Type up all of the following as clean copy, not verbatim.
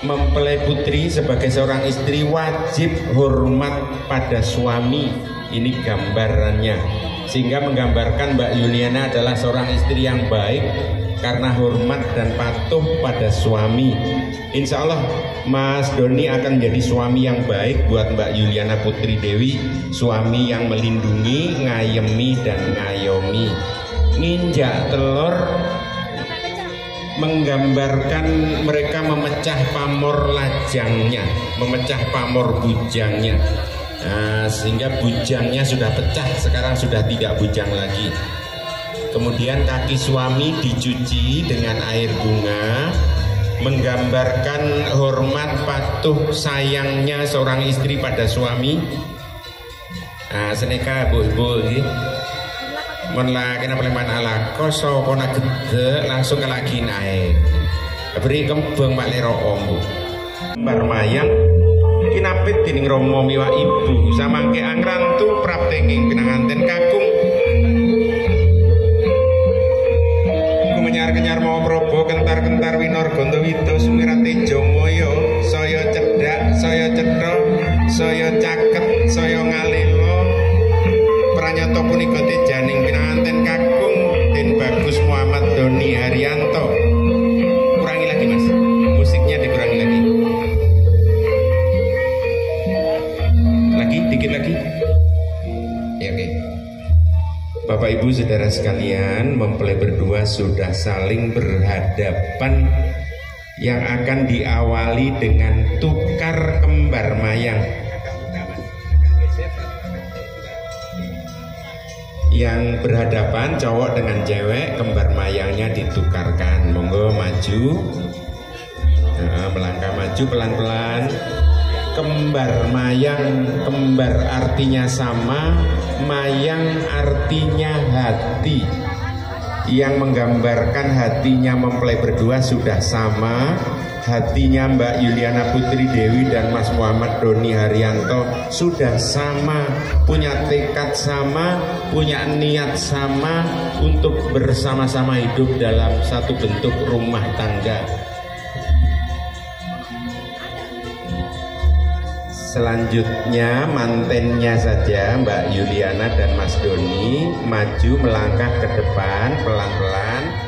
mempelai putri sebagai seorang istri wajib hormat pada suami. Ini gambarannya, sehingga menggambarkan Mbak Yuliana adalah seorang istri yang baik karena hormat dan patuh pada suami. Insya Allah Mas Doni akan menjadi suami yang baik buat Mbak Yuliana Putri Dewi, suami yang melindungi, ngayemi dan ngayomi. Nginjak telur menggambarkan mereka memecah pamor lajangnya, memecah pamor bujangnya. Nah, sehingga bujangnya sudah pecah, sekarang sudah tidak bujang lagi. Kemudian kaki suami dicuci dengan air bunga, menggambarkan hormat, patuh, sayangnya seorang istri pada suami. Nah, seneka ibu-ibu ini menlah kena peleman ala koso kona gede langsung ke lagi naik beri kembang mak lero ombu bar mayang kinapit dining romo miwa ibu samangke angrantu praptenging pinanganten kakung kenyar mau probo kentar-kentar winor gondowito sumirate jomoyo soyo cedak soyo cedok soyo caket soyo ngalilo pranyoto punika janing pinanganten kakung Den Bagus Muhammad Doni Haryanto. Kurangi lagi mas, musiknya dikurangi lagi. Lagi, dikit lagi. Ya, oke. Bapak Ibu saudara sekalian, mempelai berdua sudah saling berhadapan yang akan diawali dengan tukar kembar mayang. Yang berhadapan cowok dengan cewek, kembar mayangnya ditukarkan. Monggo maju, nah, melangkah maju pelan-pelan. Kembar mayang, kembar artinya sama, mayang artinya hati. Yang menggambarkan hatinya mempelai berdua sudah sama. Hatinya Mbak Yuliana Putri Dewi dan Mas Muhammad Doni Haryanto sudah sama, punya tekad sama, punya niat sama untuk bersama-sama hidup dalam satu bentuk rumah tangga. Selanjutnya mantennya saja Mbak Yuliana dan Mas Doni maju melangkah ke depan pelan-pelan.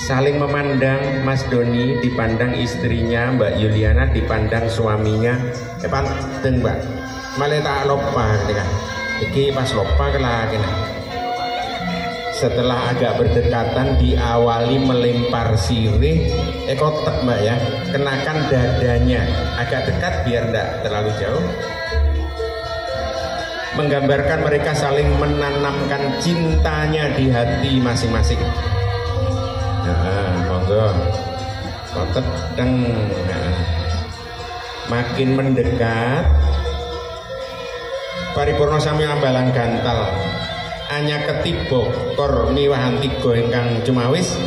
Saling memandang, Mas Doni dipandang istrinya, Mbak Yuliana dipandang suaminya. Panteng Mbak, malah tak lupa kan? Iki pas lupa kelak. Setelah agak berdekatan diawali melempar sirih, kotek Mbak ya, kenakan dadanya, agak dekat biar tidak terlalu jauh. Menggambarkan mereka saling menanamkan cintanya di hati masing-masing. Nah, monggo kotek deng. Nah, makin mendekat paripurna sami ambalan gantal anya ketiba kor niwahan tiga ingkang cumawis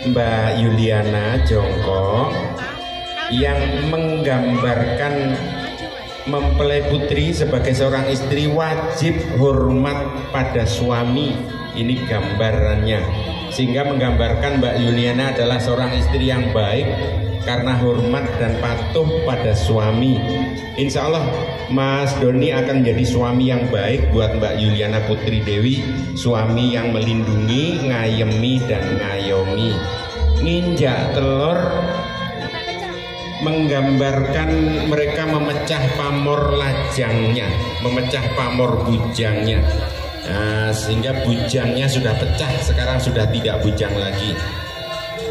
Mbak Yuliana jongkok yang menggambarkan mempelai putri sebagai seorang istri wajib hormat pada suami. Ini gambarannya, sehingga menggambarkan Mbak Yuliana adalah seorang istri yang baik karena hormat dan patuh pada suami. Insya Allah Mas Doni akan menjadi suami yang baik buat Mbak Yuliana Putri Dewi, suami yang melindungi, ngayemi dan ngayomi. Nginjak telur menggambarkan mereka memecah pamor lajangnya, memecah pamor bujangnya. Nah, sehingga bujangnya sudah pecah, sekarang sudah tidak bujang lagi.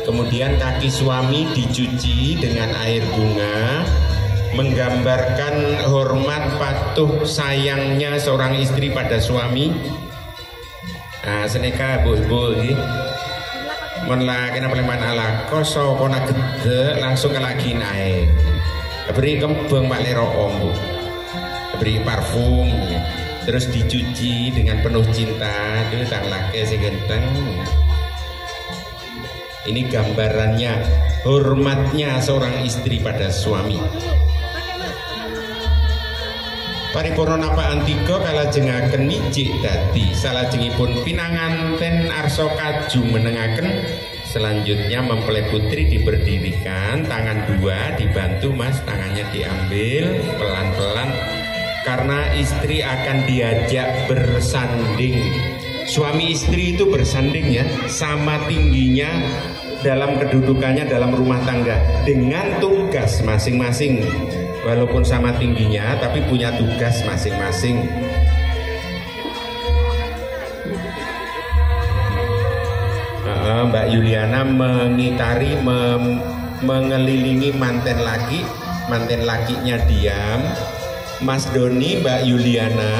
Kemudian kaki suami dicuci dengan air bunga, menggambarkan hormat, patuh, sayangnya seorang istri pada suami. Nah, seneka ibu-ibu ini menlah kena peleman ala koso kona gede langsung ke lagi naik beri kembang mak lero ombu beri parfum terus dicuci dengan penuh cinta itu sang laki si genteng. Ini gambarannya hormatnya seorang istri pada suami. Paripurna napa antiga kalajengaken mijik dadi salajengipun pinanganten arsa kaju menengaken Selanjutnya mempelai putri diberdirikan, tangan dua dibantu mas, tangannya diambil pelan-pelan karena istri akan diajak bersanding. Suami istri itu bersanding ya, sama tingginya dalam kedudukannya dalam rumah tangga dengan tugas masing-masing. Walaupun sama tingginya tapi punya tugas masing-masing. Mbak Yuliana mengitari, mengelilingi manten laki, manten lakinya diam. Mas Doni, Mbak Yuliana,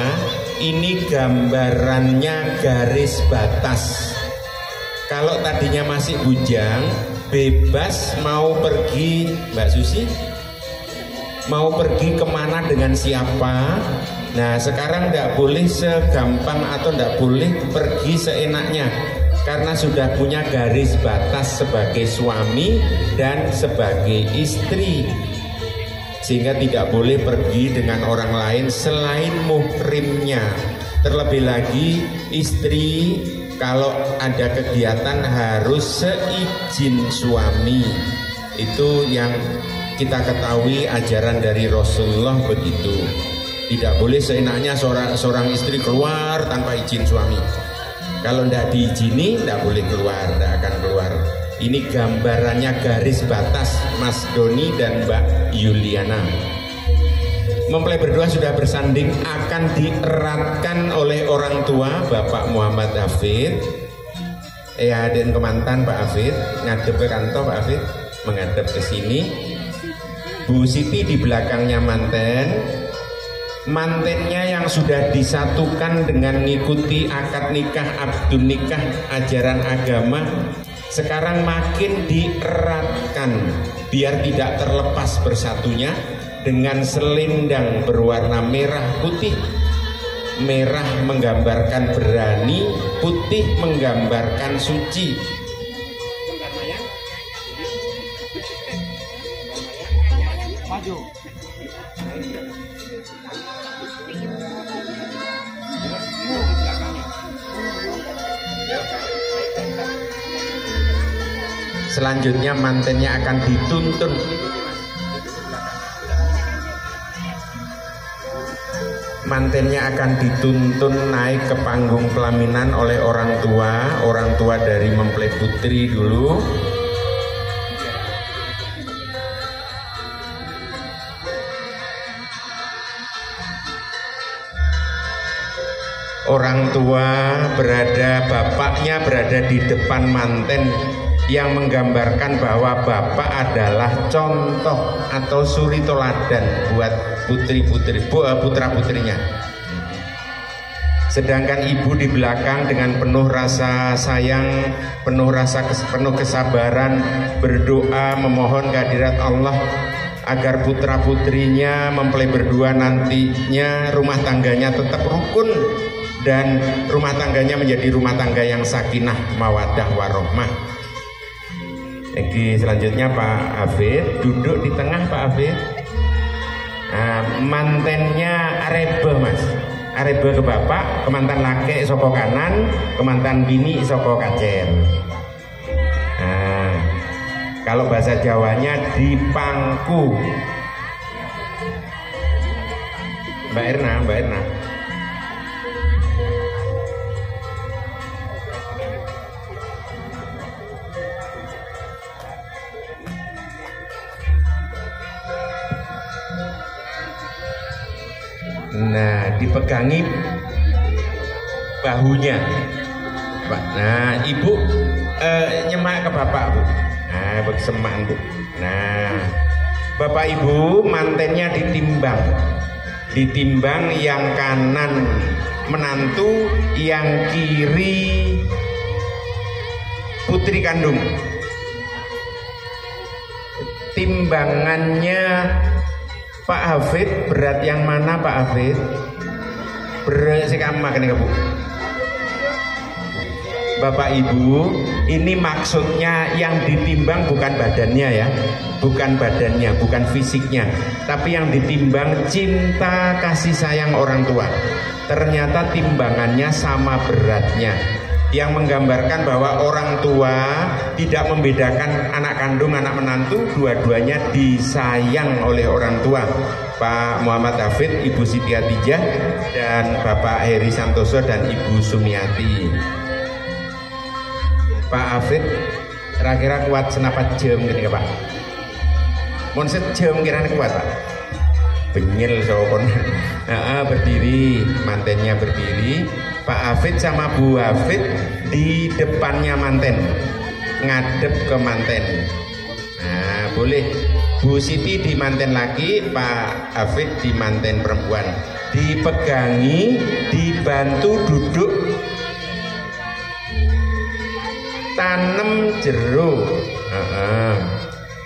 ini gambarannya garis batas. Kalau tadinya masih bujang, bebas mau pergi, Mbak Susi, mau pergi kemana dengan siapa. Nah sekarang tidak boleh segampang atau tidak boleh pergi seenaknya, karena sudah punya garis batas sebagai suami dan sebagai istri, sehingga tidak boleh pergi dengan orang lain selain muhrimnya. Terlebih lagi istri kalau ada kegiatan harus seizin suami. Itu yang kita ketahui ajaran dari Rasulullah begitu. Tidak boleh seenaknya seorang istri keluar tanpa izin suami. Kalau tidak diizini, tidak boleh keluar, tidak akan keluar. Ini gambarannya garis batas Mas Doni dan Mbak Yuliana. Mempelai berdua sudah bersanding, akan dieratkan oleh orang tua Bapak Muhammad Hafid. Dan kemantan Pak Hafid, ngadep ke kantor Pak Hafid, menghadap ke sini. Bu Siti di belakangnya manten. Mantennya yang sudah disatukan dengan mengikuti akad nikah, abdun nikah, ajaran agama, sekarang makin dieratkan biar tidak terlepas bersatunya dengan selendang berwarna merah putih. Merah menggambarkan berani, putih menggambarkan suci. Maju. Selanjutnya mantennya akan dituntun. Mantennya akan dituntun naik ke panggung pelaminan oleh orang tua dari mempelai putri dulu. Orang tua bapaknya berada di depan manten, yang menggambarkan bahwa bapak adalah contoh atau suri toladan buat putra-putrinya. Sedangkan ibu di belakang dengan penuh rasa sayang, penuh kesabaran, berdoa memohon kehadirat Allah agar putra-putrinya mempelai berdua nantinya rumah tangganya tetap rukun dan rumah tangganya menjadi rumah tangga yang sakinah, mawaddah, warohmah. Jadi selanjutnya Pak Hafid duduk di tengah Pak Hafid. Nah, mantennya arebe mas, arebe ke bapak, kemantan laki soko kanan, kemantan bini soko kacer. Nah, kalau bahasa Jawanya dipangku. Mbak Erna. Nah, dipegangi bahunya, Pak. Nah, ibu nyemak ke bapak, Bu. Nah, bersemak, Bu. Nah, bapak ibu mantennya ditimbang yang kanan menantu, yang kiri putri kandung. Timbangannya Pak Hafid berat yang mana Pak Hafid? Berat sekama kene Bu. Bapak Ibu, ini maksudnya yang ditimbang bukan badannya ya, bukan badannya, bukan fisiknya, tapi yang ditimbang cinta kasih sayang orang tua. Ternyata timbangannya sama beratnya. yang menggambarkan bahwa orang tua tidak membedakan anak kandung, anak menantu, dua-duanya disayang oleh orang tua. Pak Muhammad Hafid, Ibu Siti Atijah, dan Bapak Heri Santoso dan Ibu Sumiati. Pak Hafid kira-kira kuat senapat jam gini Pak? Mon sejam kira-kira kuat Pak? Benyel sopon. Berdiri, mantennya berdiri. Pak Hafid sama Bu Hafid di depannya manten, ngadep ke manten. Nah, boleh. Bu Siti di manten laki, Pak Hafid di manten perempuan. Dipegangi, dibantu duduk, tanam jeruk.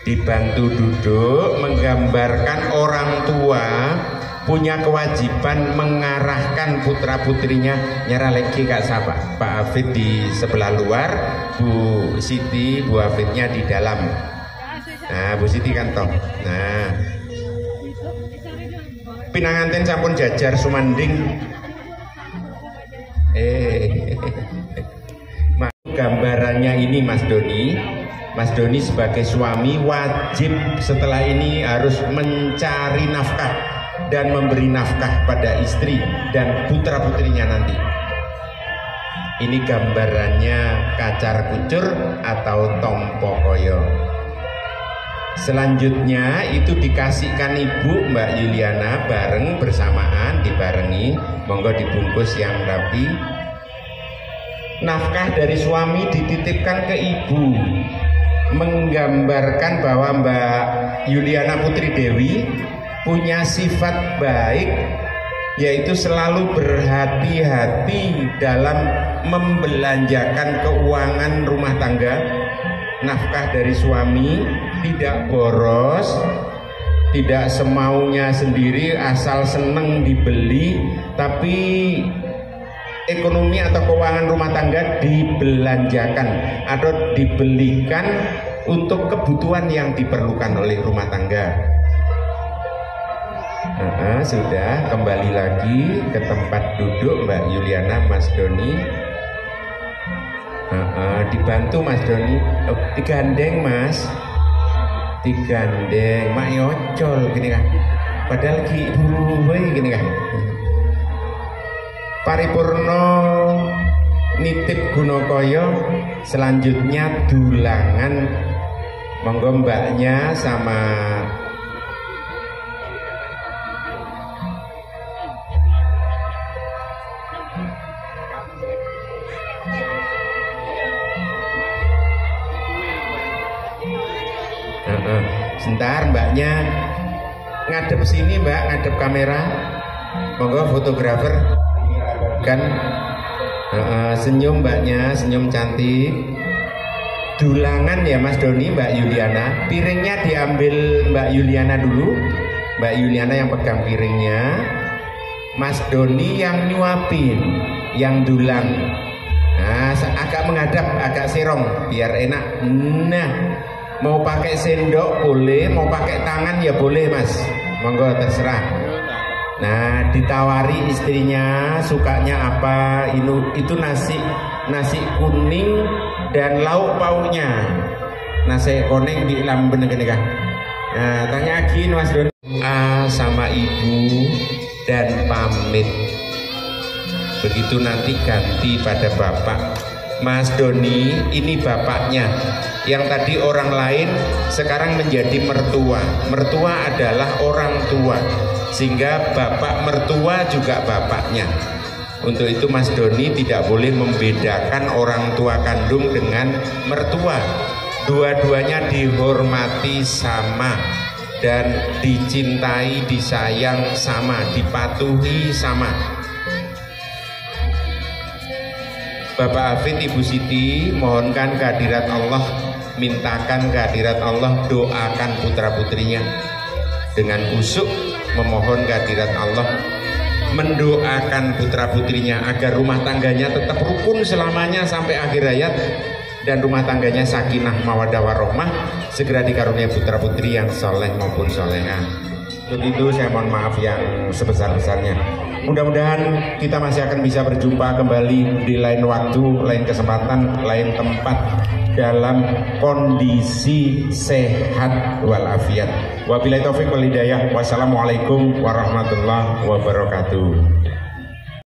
Dibantu duduk, menggambarkan orang tua punya kewajiban mengarahkan putra putrinya. Nyara lagi Kak Sapa, Pak Hafid di sebelah luar, Bu Siti, Bu Hafidnya di dalam. Nah, Bu Siti kan toh. Nah, pinanganten sampun jajar sumanding. Gambarannya ini Mas Doni. Mas Doni sebagai suami wajib setelah ini harus mencari nafkah dan memberi nafkah pada istri dan putra putrinya nanti. Ini gambarannya kacar kucur atau tompo koyo. Selanjutnya itu dikasihkan Ibu Mbak Yuliana bareng bersamaan, dibarengi, monggo dibungkus yang rapi. Nafkah dari suami dititipkan ke Ibu, menggambarkan bahwa Mbak Yuliana Putri Dewi punya sifat baik, yaitu selalu berhati-hati dalam membelanjakan keuangan rumah tangga. Nafkah dari suami tidak boros, tidak semaunya sendiri asal seneng dibeli, tapi ekonomi atau keuangan rumah tangga dibelanjakan atau dibelikan untuk kebutuhan yang diperlukan oleh rumah tangga. Sudah kembali lagi ke tempat duduk Mbak Yuliana, Mas Doni. Dibantu Mas Doni. Digandeng Mas, digandeng mak yocol gini kan, padahal ki buru gini kan. Paripurno nitip Gunokoyo. Selanjutnya dulangan, monggo mbaknya sama sebentar mbaknya ngadep sini Mbak, ngadep kamera, monggo fotografer kan. Senyum mbaknya, senyum cantik. Dulangan ya Mas Doni, Mbak Yuliana. Piringnya diambil Mbak Yuliana dulu, Mbak Yuliana yang pegang piringnya, Mas Doni yang nyuapin, yang dulang. Nah, agak menghadap, agak serong biar enak. Nah, mau pakai sendok boleh, mau pakai tangan ya boleh Mas, monggo terserah. Nah, ditawari istrinya sukanya apa, itu nasi kuning dan lauk pauknya, nasi kuning di lamben gini kan. Nah, tanya lagi Mas Doni sama Ibu dan pamit. Begitu nanti ganti pada Bapak. Mas Doni ini bapaknya, yang tadi orang lain sekarang menjadi mertua. Mertua adalah orang tua, sehingga bapak mertua juga bapaknya. Untuk itu Mas Doni tidak boleh membedakan orang tua kandung dengan mertua. Dua-duanya dihormati sama dan dicintai, disayang sama, dipatuhi sama. Bapak Hafid, Ibu Siti, mohonkan kehadirat Allah, mintakan kehadirat Allah, doakan putra putrinya dengan khusyuk, memohon kehadirat Allah, mendoakan putra putrinya agar rumah tangganya tetap rukun selamanya sampai akhir hayat, dan rumah tangganya sakinah mawaddah warahmah, segera dikaruniai putra putri yang soleh maupun solehah. Untuk itu saya mohon maaf yang sebesar-besarnya. Mudah-mudahan kita masih akan bisa berjumpa kembali di lain waktu, lain kesempatan, lain tempat dalam kondisi sehat walafiat. Wabillahi taufik wal hidayah. Wassalamualaikum warahmatullahi wabarakatuh.